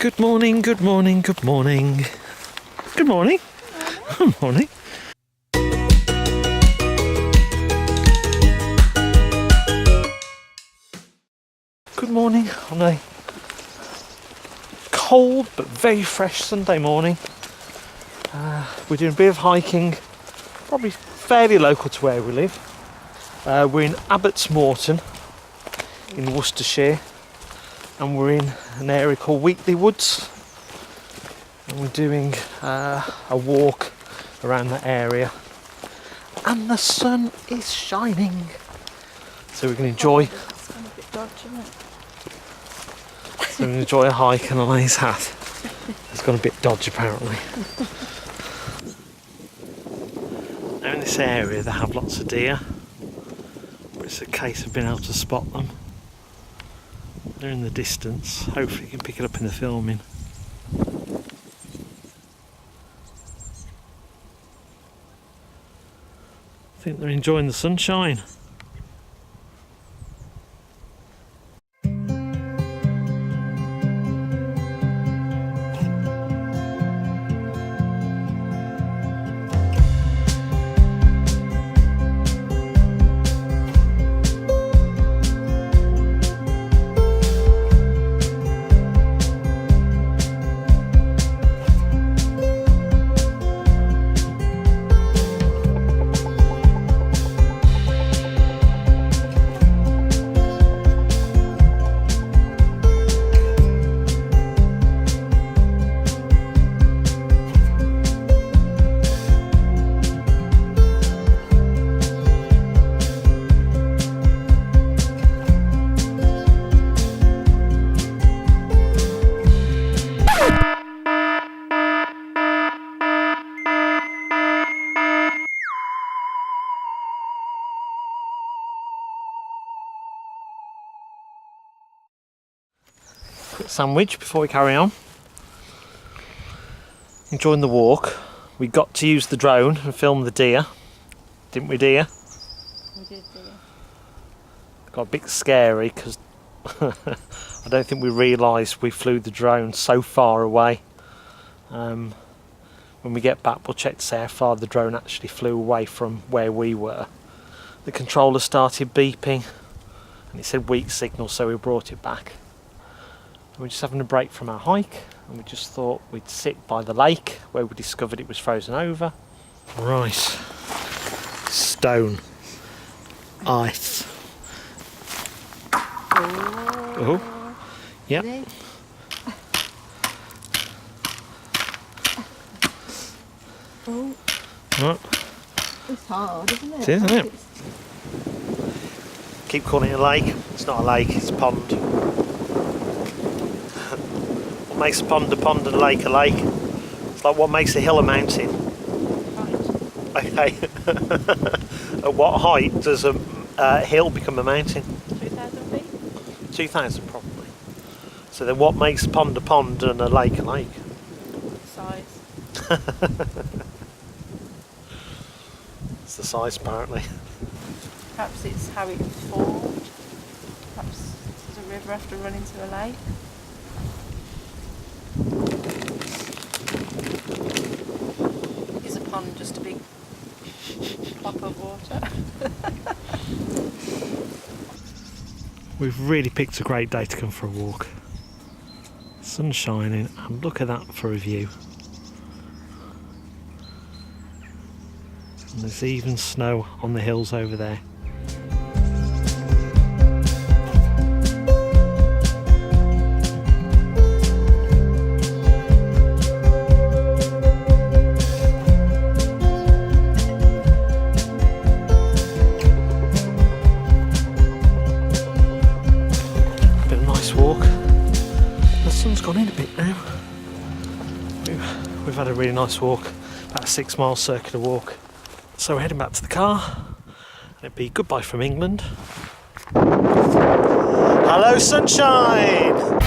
Good morning, good morning, good morning. Good morning. Good morning. Good morning on a cold but very fresh Sunday morning. We're doing a bit of hiking, probably fairly local to where we live. We're in Abbots Morton in Worcestershire, and we're in an area called Wheatley Woods, and we're doing a walk around that area, and the sun is shining, so we can enjoy. It's gonna be dodgy, isn't it? So we can enjoy a hike and a nice hat. It's gone a bit dodgy apparently. Now in this area they have lots of deer, but it's a case of being able to spot them. They're in the distance. Hopefully you can pick it up in the filming. I think they're enjoying the sunshine. Quick sandwich before we carry on. Enjoying the walk. We got to use the drone and film the deer, didn't we, dear? We did, dear. Got a bit scary because I don't think we realised we flew the drone so far away. When we get back we'll check to see how far the drone actually flew away from where we were. The controller started beeping and it said weak signal, so we brought it back. We're just having a break from our hike, and we just thought we'd sit by the lake where we discovered it was frozen over. Right, stone, ice. Oh, yep. Oh, Right. it's hard, isn't it? It is, isn't it? Keep calling it a lake. It's not a lake, it's a pond. What makes a pond and a lake? It's like what makes a hill a mountain. Right. Okay. At what height does a hill become a mountain? 2,000 feet? 2,000 probably. So then what makes a pond and a lake a lake? Size. It's the size apparently. Perhaps it's how it formed. Perhaps does a river have to run into a lake? Is a pond just a big plop of water? We've really picked a great day to come for a walk. Sun shining, and look at that for a view. And there's even snow on the hills over there. Walk. The sun's gone in a bit now. We've had a really nice walk, about a 6 mile circular walk. So we're heading back to the car, and it'd be goodbye from England. Hello sunshine!